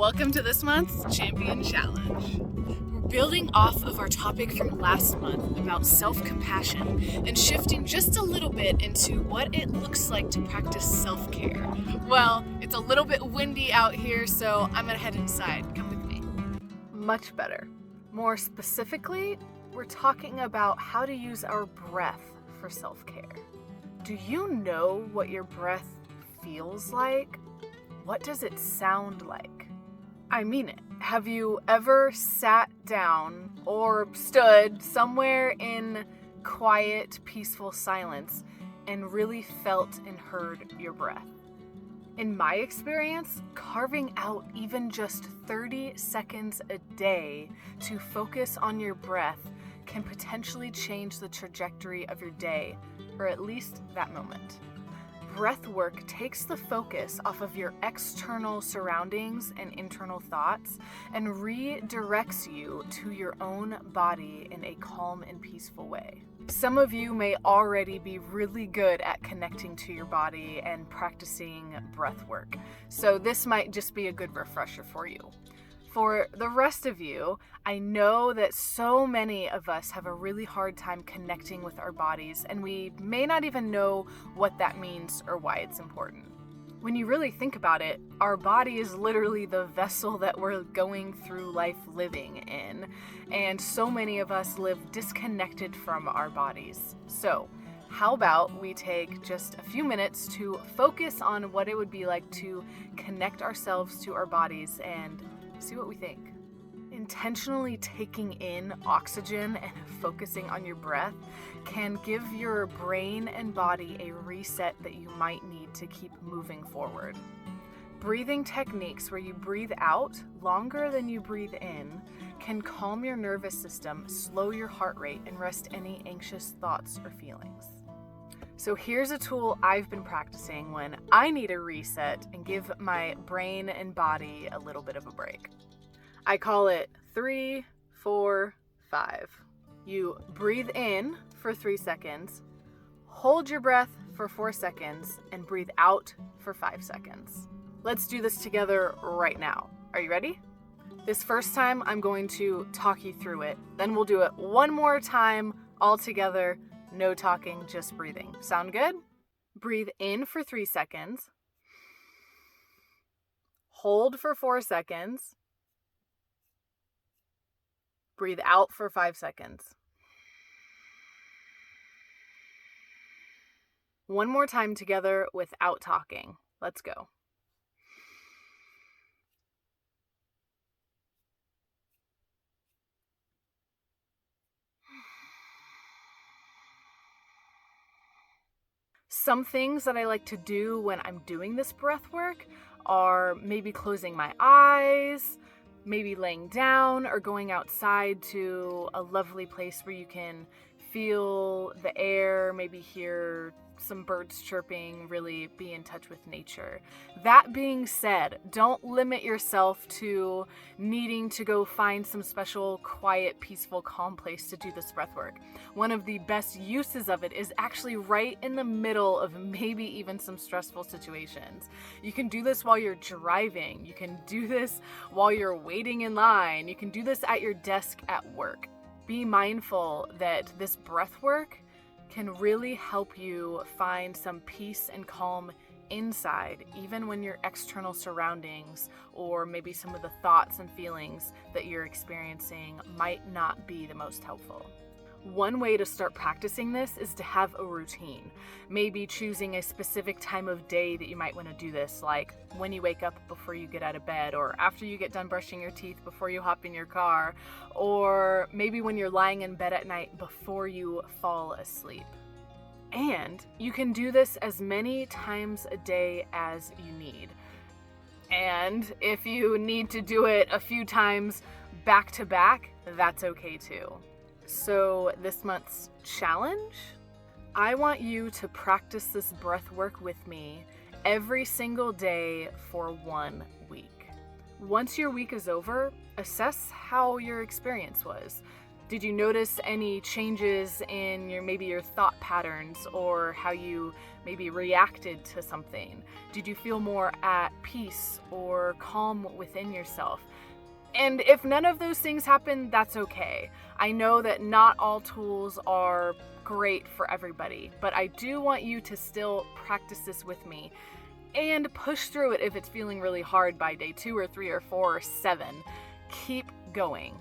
Welcome to this month's Champion Challenge. We're building off of our topic from last month about self-compassion and shifting just a little bit into what it looks like to practice self-care. Well, it's a little bit windy out here, so I'm gonna head inside. Come with me. Much better. More specifically, we're talking about how to use our breath for self-care. Do you know what your breath feels like? What does it sound like? I mean it. Have you ever sat down or stood somewhere in quiet, peaceful silence and really felt and heard your breath? In my experience, carving out even just 30 seconds a day to focus on your breath can potentially change the trajectory of your day, or at least that moment. Breath work takes the focus off of your external surroundings and internal thoughts and redirects you to your own body in a calm and peaceful way. Some of you may already be really good at connecting to your body and practicing breath work, so this might just be a good refresher for you. For the rest of you, I know that so many of us have a really hard time connecting with our bodies, and we may not even know what that means or why it's important. When you really think about it, our body is literally the vessel that we're going through life living in, and so many of us live disconnected from our bodies. So, how about we take just a few minutes to focus on what it would be like to connect ourselves to our bodies and see what we think. Intentionally taking in oxygen and focusing on your breath can give your brain and body a reset that you might need to keep moving forward. Breathing techniques where you breathe out longer than you breathe in can calm your nervous system, slow your heart rate, and rest any anxious thoughts or feelings. So here's a tool I've been practicing when I need a reset and give my brain and body a little bit of a break. I call it 3, 4, 5. You breathe in for 3 seconds, hold your breath for 4 seconds, and breathe out for 5 seconds. Let's do this together right now. Are you ready? This first time, I'm going to talk you through it. Then we'll do it one more time all together. No talking, just breathing. Sound good? Breathe in for 3 seconds. Hold for 4 seconds. Breathe out for 5 seconds. One more time together without talking. Let's go. Some things that I like to do when I'm doing this breath work are maybe closing my eyes, maybe laying down or going outside to a lovely place where you can feel the air, maybe hear some birds chirping, really be in touch with nature. That being said, don't limit yourself to needing to go find some special, quiet, peaceful, calm place to do this breath work. One of the best uses of it is actually right in the middle of maybe even some stressful situations. You can do this while you're driving. You can do this while you're waiting in line. You can do this at your desk at work. Be mindful that this breath work can really help you find some peace and calm inside, even when your external surroundings or maybe some of the thoughts and feelings that you're experiencing might not be the most helpful. One way to start practicing this is to have a routine. Maybe choosing a specific time of day that you might want to do this, like when you wake up before you get out of bed, or after you get done brushing your teeth before you hop in your car, or maybe when you're lying in bed at night before you fall asleep. And you can do this as many times a day as you need. And if you need to do it a few times back to back, that's okay too. So this month's challenge, I want you to practice this breath work with me every single day for 1 week. Once your week is over, assess how your experience was. Did you notice any changes in your thought patterns or how you maybe reacted to something? Did you feel more at peace or calm within yourself? And if none of those things happen, that's okay. I know that not all tools are great for everybody, but I do want you to still practice this with me and push through it if it's feeling really hard by day 2 or 3 or 4 or 7. Keep going.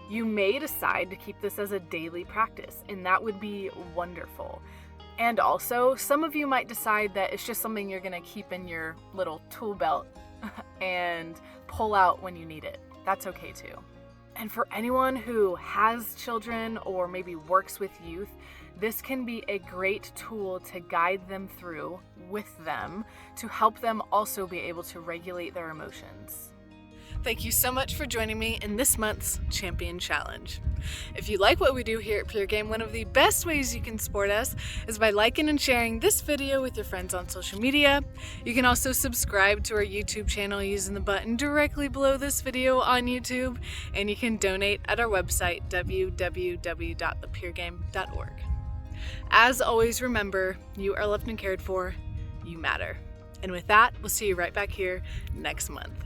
You may decide to keep this as a daily practice, and that would be wonderful. And also, some of you might decide that it's just something you're going to keep in your little tool belt and pull out when you need it. That's okay too. And for anyone who has children or maybe works with youth, this can be a great tool to guide them through with them to help them also be able to regulate their emotions. Thank you so much for joining me in this month's Champion Challenge. If you like what we do here at Pure Game, one of the best ways you can support us is by liking and sharing this video with your friends on social media. You can also subscribe to our YouTube channel using the button directly below this video on YouTube, and you can donate at our website, www.thepuregame.org. As always, remember, you are loved and cared for, you matter. And with that, we'll see you right back here next month.